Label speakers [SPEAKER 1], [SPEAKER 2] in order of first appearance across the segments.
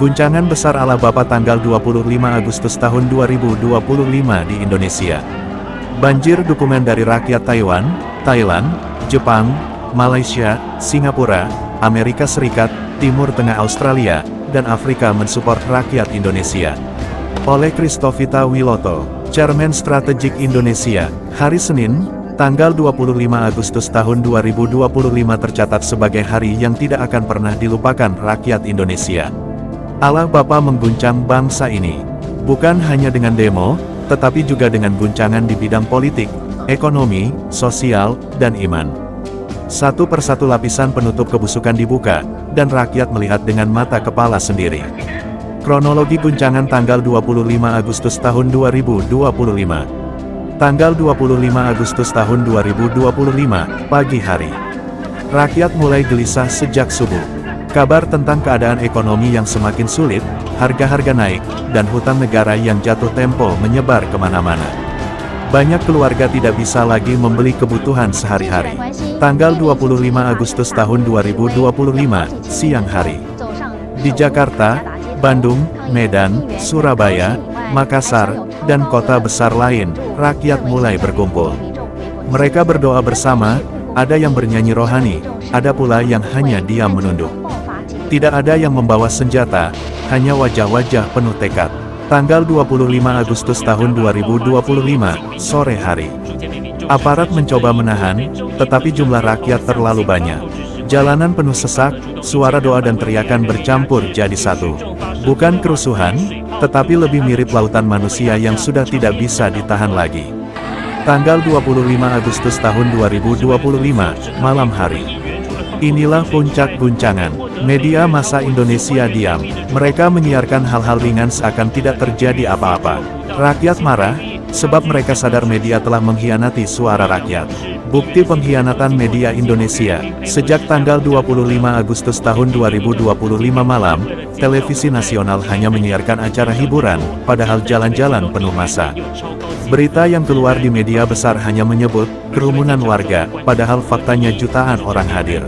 [SPEAKER 1] Guncangan besar ala Bapa tanggal 25 Agustus tahun 2025 di Indonesia. Banjir dukungan dari rakyat Taiwan, Thailand, Jepang, Malaysia, Singapura, Amerika Serikat, Timur Tengah Australia, dan Afrika mensupport rakyat Indonesia. Oleh Christovita Wiloto, Chairman Strategik Indonesia, hari Senin, tanggal 25 Agustus tahun 2025 tercatat sebagai hari yang tidak akan pernah dilupakan rakyat Indonesia. Allah Bapa mengguncang bangsa ini, bukan hanya dengan demo, tetapi juga dengan guncangan di bidang politik, ekonomi, sosial, dan iman. Satu persatu lapisan penutup kebusukan dibuka, dan rakyat melihat dengan mata kepala sendiri. Kronologi guncangan tanggal 25 Agustus tahun 2025. Tanggal 25 Agustus tahun 2025, pagi hari. Rakyat mulai gelisah sejak subuh. Kabar tentang keadaan ekonomi yang semakin sulit, harga-harga naik, dan hutang negara yang jatuh tempo menyebar kemana-mana. Banyak keluarga tidak bisa lagi membeli kebutuhan sehari-hari. Tanggal 25 Agustus tahun 2025, siang hari. Di Jakarta, Bandung, Medan, Surabaya, Makassar, dan kota besar lain, rakyat mulai berkumpul. Mereka berdoa bersama, ada yang bernyanyi rohani, ada pula yang hanya diam menunduk. Tidak ada yang membawa senjata, hanya wajah-wajah penuh tekad. Tanggal 25 Agustus tahun 2025, sore hari. Aparat mencoba menahan, tetapi jumlah rakyat terlalu banyak. Jalanan penuh sesak, suara doa dan teriakan bercampur jadi satu. Bukan kerusuhan, tetapi lebih mirip lautan manusia yang sudah tidak bisa ditahan lagi. Tanggal 25 Agustus tahun 2025, malam hari. Inilah puncak guncangan. Media massa Indonesia diam. Mereka menyiarkan hal-hal ringan seakan tidak terjadi apa-apa. Rakyat marah, sebab mereka sadar media telah mengkhianati suara rakyat. Bukti pengkhianatan media Indonesia. Sejak tanggal 25 Agustus tahun 2025 malam, televisi nasional hanya menyiarkan acara hiburan, padahal jalan-jalan penuh massa. Berita yang keluar di media besar hanya menyebut kerumunan warga, padahal faktanya jutaan orang hadir.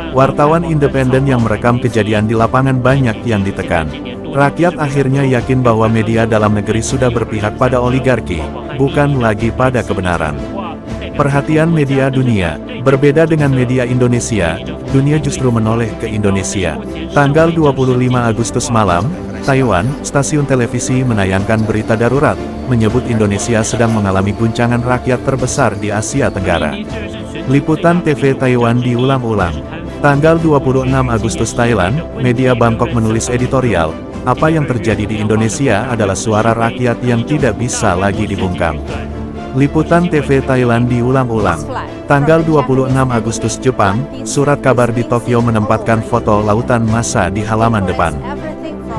[SPEAKER 1] Wartawan independen yang merekam kejadian di lapangan banyak yang ditekan. Rakyat akhirnya yakin bahwa media dalam negeri sudah berpihak pada oligarki, bukan lagi pada kebenaran. Perhatian media dunia, berbeda dengan media Indonesia, dunia justru menoleh ke Indonesia. Tanggal 25 Agustus malam, Taiwan, stasiun televisi menayangkan berita darurat, menyebut Indonesia sedang mengalami guncangan rakyat terbesar di Asia Tenggara. Liputan TV Taiwan diulang-ulang. Tanggal 26 Agustus Thailand, media Bangkok menulis editorial, apa yang terjadi di Indonesia adalah suara rakyat yang tidak bisa lagi dibungkam. Liputan TV Thailand diulang-ulang. Tanggal 26 Agustus Jepang, surat kabar di Tokyo menempatkan foto lautan massa di halaman depan.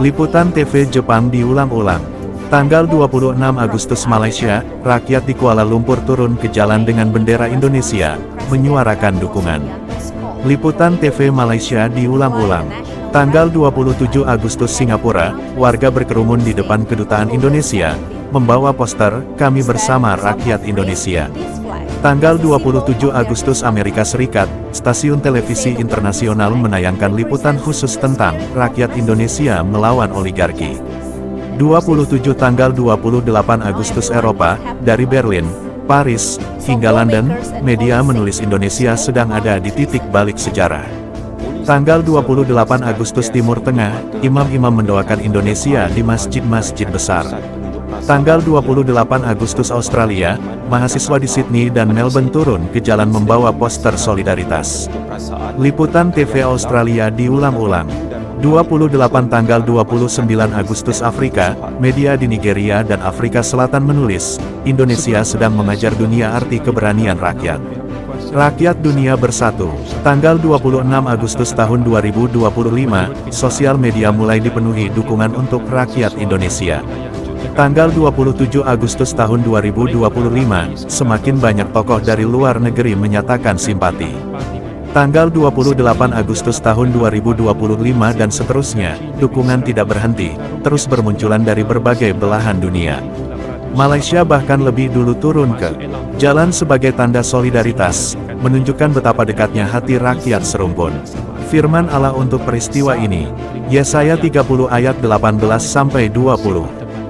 [SPEAKER 1] Liputan TV Jepang diulang-ulang. Tanggal 26 Agustus Malaysia, rakyat di Kuala Lumpur turun ke jalan dengan bendera Indonesia, menyuarakan dukungan. Liputan TV Malaysia diulang-ulang. Tanggal 27 Agustus Singapura, warga berkerumun di depan kedutaan Indonesia, membawa poster, kami bersama rakyat Indonesia. Tanggal 27 Agustus Amerika Serikat, stasiun televisi internasional menayangkan liputan khusus tentang rakyat Indonesia melawan oligarki. 27 tanggal 28 Agustus Eropa, dari Berlin, Paris, hingga London, media menulis Indonesia sedang ada di titik balik sejarah. Tanggal 28 Agustus Timur Tengah, imam-imam mendoakan Indonesia di masjid-masjid besar. Tanggal 28 Agustus Australia, mahasiswa di Sydney dan Melbourne turun ke jalan membawa poster solidaritas. Liputan TV Australia diulang-ulang. 28 tanggal 29 Agustus Afrika, media di Nigeria dan Afrika Selatan menulis, Indonesia sedang mengajar dunia arti keberanian rakyat. Rakyat dunia bersatu. Tanggal 26 Agustus tahun 2025, sosial media mulai dipenuhi dukungan untuk rakyat Indonesia. Tanggal 27 Agustus tahun 2025, semakin banyak tokoh dari luar negeri menyatakan simpati. Tanggal 28 Agustus tahun 2025 dan seterusnya, dukungan tidak berhenti, terus bermunculan dari berbagai belahan dunia. Malaysia bahkan lebih dulu turun ke jalan sebagai tanda solidaritas, menunjukkan betapa dekatnya hati rakyat serumpun. Firman Allah untuk peristiwa ini, Yesaya 30 ayat 18-20.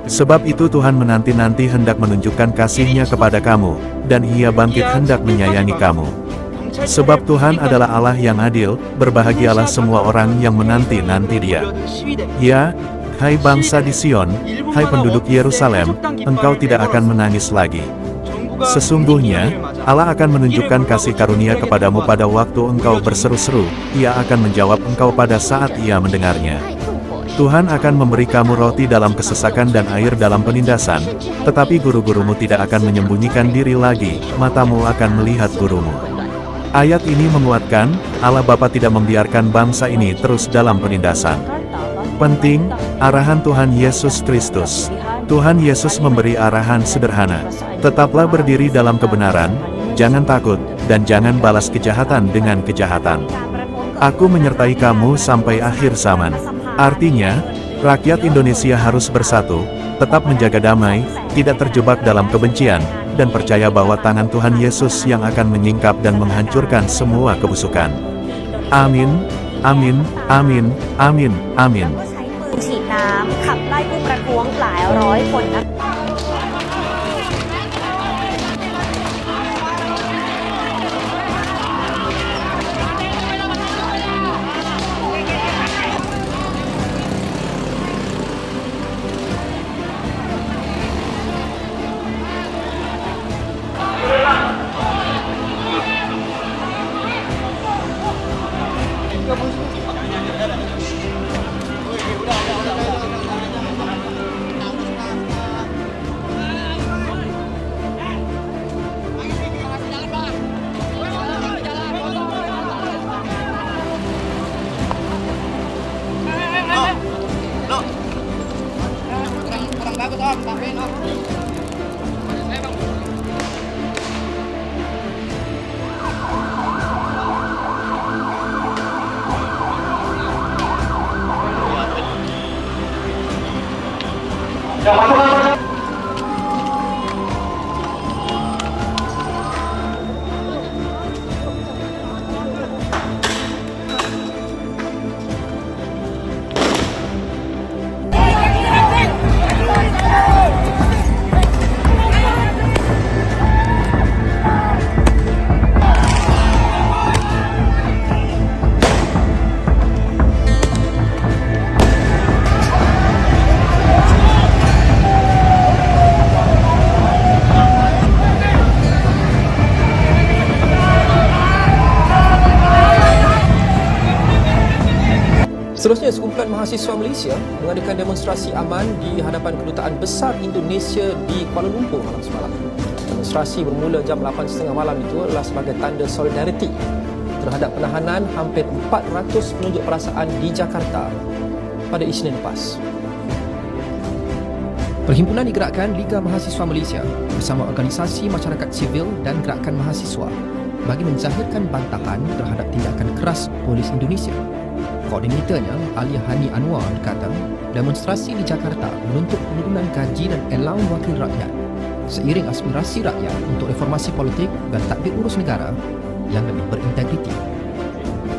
[SPEAKER 1] Sebab itu Tuhan menanti-nanti hendak menunjukkan kasih-Nya kepada kamu, dan Ia bangkit hendak menyayangi kamu. Sebab Tuhan adalah Allah yang adil, berbahagialah semua orang yang menanti-nanti Dia. Ya, hai bangsa di Sion, hai penduduk Yerusalem, engkau tidak akan menangis lagi. Sesungguhnya, Allah akan menunjukkan kasih karunia kepadamu pada waktu engkau berseru-seru, Ia akan menjawab engkau pada saat Ia mendengarnya. Tuhan akan memberi kamu roti dalam kesesakan dan air dalam penindasan, tetapi guru-gurumu tidak akan menyembunyikan diri lagi, matamu akan melihat gurumu. Ayat ini menguatkan, Allah Bapa tidak membiarkan bangsa ini terus dalam penindasan. Penting, arahan Tuhan Yesus Kristus. Tuhan Yesus memberi arahan sederhana. Tetaplah berdiri dalam kebenaran, jangan takut, dan jangan balas kejahatan dengan kejahatan. Aku menyertai kamu sampai akhir zaman. Artinya, rakyat Indonesia harus bersatu, tetap menjaga damai, tidak terjebak dalam kebencian, dan percaya bahwa tangan Tuhan Yesus yang akan menyingkap dan menghancurkan semua kebusukan. Amin, amin, amin, amin, amin.
[SPEAKER 2] ฉีดน้ำขับไล่ผู้ประท้วงหลายร้อยคนนะคะ
[SPEAKER 3] Seterusnya, sekumpulan mahasiswa Malaysia mengadakan demonstrasi aman di hadapan Kedutaan Besar Indonesia di Kuala Lumpur malam semalam. Demonstrasi bermula jam 8.30 malam itu adalah sebagai tanda solidariti terhadap penahanan hampir 400 penunjuk perasaan di Jakarta pada Isnin lepas. Perhimpunan digerakkan Liga Mahasiswa Malaysia bersama organisasi masyarakat sivil dan gerakan mahasiswa bagi menzahirkan bantahan terhadap tindakan keras polis Indonesia. Koordinatornya, Alia Hani Anwar, berkata, demonstrasi di Jakarta menuntut penurunan gaji dan allowance wakil rakyat seiring aspirasi rakyat untuk reformasi politik dan tadbir urus negara yang lebih berintegriti.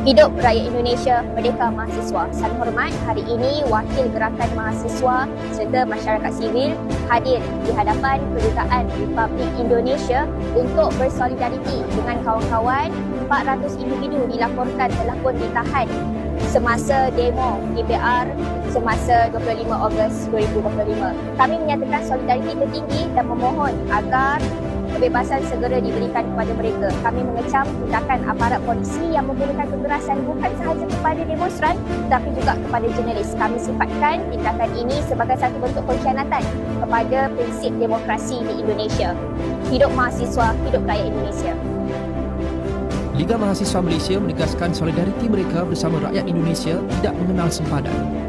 [SPEAKER 2] Hidup rakyat Indonesia, Merdeka Mahasiswa. Salam hormat, hari ini wakil gerakan mahasiswa serta masyarakat sivil hadir di hadapan Kedutaan Republik Indonesia untuk bersolidariti dengan kawan-kawan. 400 individu dilaporkan telah pun ditahan semasa demo DPR semasa 25 Ogos 2025. Kami menyatakan solidariti tertinggi dan memohon agar kebebasan segera diberikan kepada mereka. Kami mengecam tindakan aparat polisi yang menggunakan kekerasan bukan sahaja kepada demonstran tetapi juga kepada jurnalis. Kami sifatkan tindakan ini sebagai satu bentuk pengkhianatan kepada prinsip demokrasi di Indonesia. Hidup mahasiswa, hidup rakyat Indonesia.
[SPEAKER 3] Liga Mahasiswa Malaysia menegaskan solidariti mereka bersama rakyat Indonesia tidak mengenal sempadan.